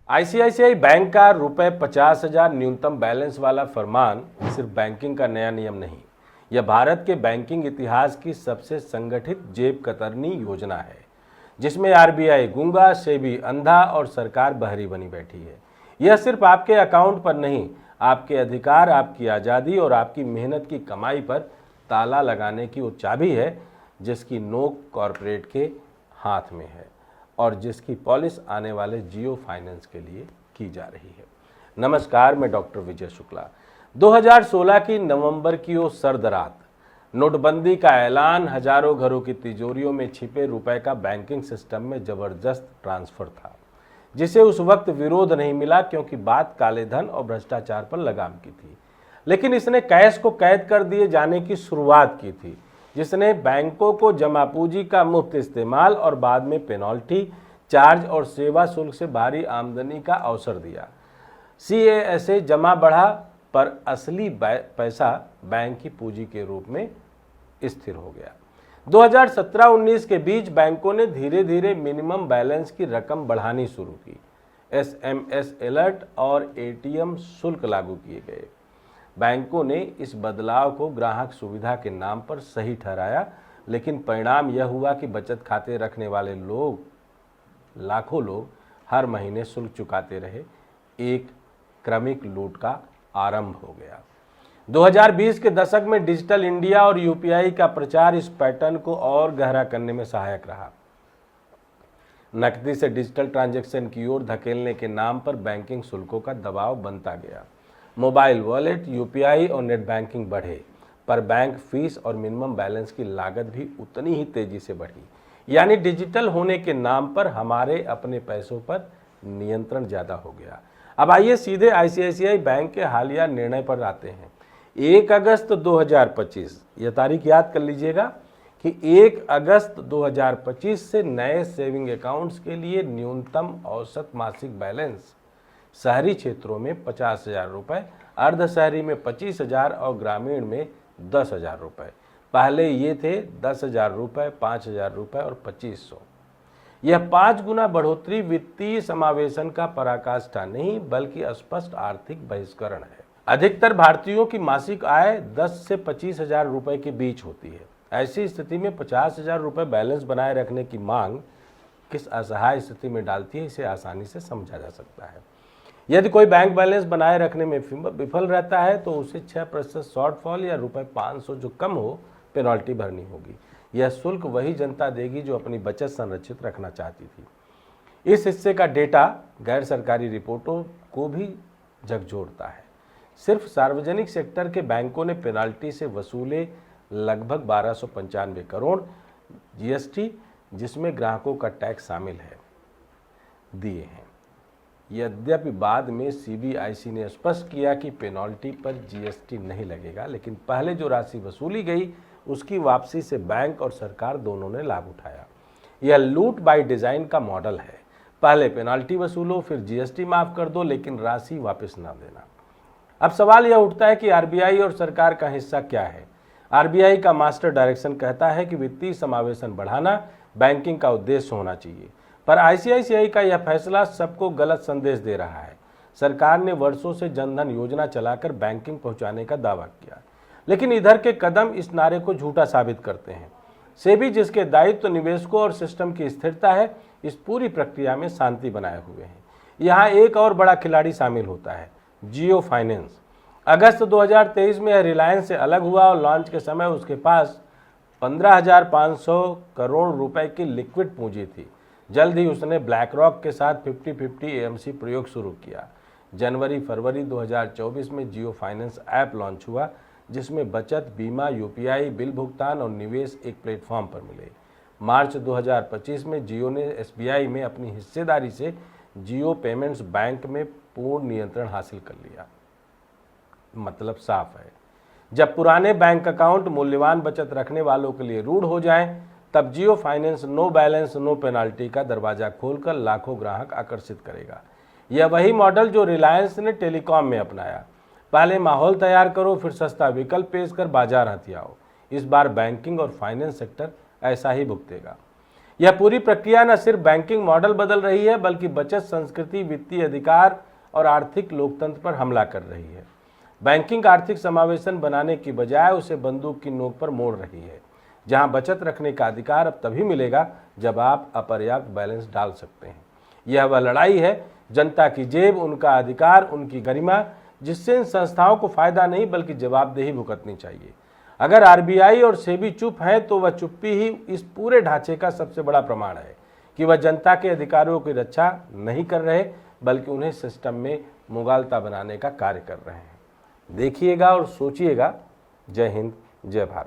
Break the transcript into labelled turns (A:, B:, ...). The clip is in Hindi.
A: आईसीआईसीआई बैंक का ₹50,000 न्यूनतम बैलेंस वाला फरमान सिर्फ बैंकिंग का नया नियम नहीं, यह भारत के बैंकिंग इतिहास की सबसे संगठित जेब कतरनी योजना है, जिसमें आरबीआई गूंगा, सेबी अंधा और सरकार बहरी बनी बैठी है। यह सिर्फ आपके अकाउंट पर नहीं, आपके अधिकार, आपकी आज़ादी और आपकी मेहनत की कमाई पर ताला लगाने की वो चाबी है, जिसकी नोक कॉरपोरेट के हाथ में है और जिसकी पॉलिश आने वाले जियो फाइनेंस के लिए की जा रही है। नमस्कार, मैं डॉक्टर विजय शुक्ला। 2016 की नवंबर की वो सर्द रात, नोटबंदी का ऐलान, हजारों घरों की तिजोरियों में छिपे रुपए का बैंकिंग सिस्टम में जबरदस्त ट्रांसफर था, जिसे उस वक्त विरोध नहीं मिला क्योंकि बात काले धन और भ्रष्टाचार पर लगाम की थी। लेकिन इसने कैश को कैद कर दिए जाने की शुरुआत की थी, जिसने बैंकों को जमा पूंजी का मुफ्त इस्तेमाल और बाद में पेनल्टी, चार्ज और सेवा शुल्क से भारी आमदनी का अवसर दिया। सीएएसए जमा बढ़ा, पर असली पैसा बैंक की पूंजी के रूप में स्थिर हो गया। 2017-19 के बीच बैंकों ने धीरे धीरे मिनिमम बैलेंस की रकम बढ़ानी शुरू की। एसएमएस अलर्ट और एटीएम शुल्क लागू किए गए। बैंकों ने इस बदलाव को ग्राहक सुविधा के नाम पर सही ठहराया, लेकिन परिणाम यह हुआ कि बचत खाते रखने वाले लाखों लोग हर महीने शुल्क चुकाते रहे। एक क्रमिक लूट का आरंभ हो गया। 2020 के दशक में डिजिटल इंडिया और यूपीआई का प्रचार इस पैटर्न को और गहरा करने में सहायक रहा। नकदी से डिजिटल ट्रांजैक्शन की ओर धकेलने के नाम पर बैंकिंग शुल्कों का दबाव बनता गया। मोबाइल वॉलेट, यूपीआई और नेट बैंकिंग बढ़े, पर बैंक फीस और मिनिमम बैलेंस की लागत भी उतनी ही तेजी से बढ़ी। यानी डिजिटल होने के नाम पर हमारे अपने पैसों पर नियंत्रण ज़्यादा हो गया। अब आइए सीधे आईसीआईसीआई बैंक के हालिया निर्णय पर आते हैं। 1 अगस्त 2025, यह तारीख याद कर लीजिएगा कि 1 अगस्त 2025 से नए सेविंग अकाउंट्स के लिए न्यूनतम औसत मासिक बैलेंस शहरी क्षेत्रों में 50,000 रुपये, अर्ध शहरी में 25,000 और ग्रामीण में 10,000 रुपये। पहले ये थे 10,000 रुपये, 5,000 रुपये और 2,500। यह 5 गुना बढ़ोतरी वित्तीय समावेशन का पराकाष्ठा नहीं, बल्कि स्पष्ट आर्थिक बहिष्करण है। अधिकतर भारतीयों की मासिक आय 10 से 25,000 रुपये के बीच होती है। ऐसी स्थिति में 50,000 रुपये बैलेंस बनाए रखने की मांग किस असहाय स्थिति में डालती है, इसे आसानी से समझा जा सकता है। यदि कोई बैंक बैलेंस बनाए रखने में विफल रहता है तो उसे 6% शॉर्टफॉल या ₹500 जो कम हो पेनल्टी भरनी होगी। यह शुल्क वही जनता देगी जो अपनी बचत संरक्षित रखना चाहती थी। इस हिस्से का डेटा गैर सरकारी रिपोर्टों को भी झकझोरता है। सिर्फ सार्वजनिक सेक्टर के बैंकों ने पेनल्टी से वसूले लगभग 1295 करोड़ जीएसटी, जिसमें ग्राहकों का टैक्स शामिल है, दिए हैं। यद्यपि बाद में सीबीआईसी ने स्पष्ट किया कि पेनल्टी पर जीएसटी नहीं लगेगा, लेकिन पहले जो राशि वसूली गई उसकी वापसी से बैंक और सरकार दोनों ने लाभ उठाया। यह लूट बाय डिजाइन का मॉडल है। पहले पेनल्टी वसूलो, फिर जीएसटी माफ कर दो, लेकिन राशि वापस ना देना। अब सवाल यह उठता है कि आरबीआई और सरकार का हिस्सा क्या है। आरबीआई का मास्टर डायरेक्शन कहता है कि वित्तीय समावेशन बढ़ाना बैंकिंग का उद्देश्य होना चाहिए, पर आईसीआईसीआई का यह फैसला सबको गलत संदेश दे रहा है। सरकार ने वर्षों से जनधन योजना चलाकर बैंकिंग पहुंचाने का दावा किया, लेकिन इधर के कदम इस नारे को झूठा साबित करते हैं। सेबी, जिसके दायित्व निवेशकों और सिस्टम की स्थिरता है, इस पूरी प्रक्रिया में शांति बनाए हुए हैं। यहाँ एक और बड़ा खिलाड़ी शामिल होता है, जियो फाइनेंस। अगस्त 2023 में यह रिलायंस से अलग हुआ और लॉन्च के समय उसके पास 15,500 करोड़ रुपए की लिक्विड पूंजी थी। जल्द ही उसने ब्लैक रॉक के साथ 50-50 एएमसी प्रयोग शुरू किया। जनवरी-फरवरी 2024 में जियो फाइनेंस ऐप लॉन्च हुआ, जिसमें बचत, बीमा, यूपीआई, बिल भुगतान और निवेश एक प्लेटफॉर्म पर मिले। मार्च 2025 में जियो ने एसबीआई में अपनी हिस्सेदारी से जियो पेमेंट्स बैंक में पूर्ण नियंत्रण हासिल कर लिया। मतलब साफ है, जब पुराने बैंक अकाउंट मूल्यवान बचत रखने वालों के लिए रूढ़ हो जाएं, तब Jio finance no balance no penalty का दरवाजा खोलकर लाखों ग्राहक आकर्षित करेगा। यह वही मॉडल जो रिलायंस ने टेलीकॉम में अपनाया। पहले माहौल तैयार करो, फिर सस्ता विकल्प पेश कर बाजार हथियाओ। इस बार बैंकिंग और फाइनेंस सेक्टर ऐसा ही भुगतेगा। यह पूरी प्रक्रिया न सिर्फ बैंकिंग मॉडल बदल रही है बल्कि बचत संस्कृति, वित्तीय अधिकार और आर्थिक लोकतंत्र पर हमला कर रही है। बैंकिंग आर्थिक समावेशन बनाने की बजाय उसे बंदूक की नोक पर मोड़ रही है, जहां बचत रखने का अधिकार अब तभी मिलेगा जब आप अपर्याप्त बैलेंस डाल सकते हैं। यह वह लड़ाई है, जनता की जेब, उनका अधिकार, उनकी गरिमा, जिससे इन संस्थाओं को फायदा नहीं बल्कि जवाबदेही भुगतनी चाहिए। अगर आरबीआई और सेबी चुप हैं तो वह चुप्पी ही इस पूरे ढांचे का सबसे बड़ा प्रमाण है कि वह जनता के अधिकारों की रक्षा नहीं कर रहे बल्कि उन्हें सिस्टम में मुगालता बनाने का कार्य कर रहे हैं। देखिएगा और सोचिएगा। जय हिंद, जय भारत।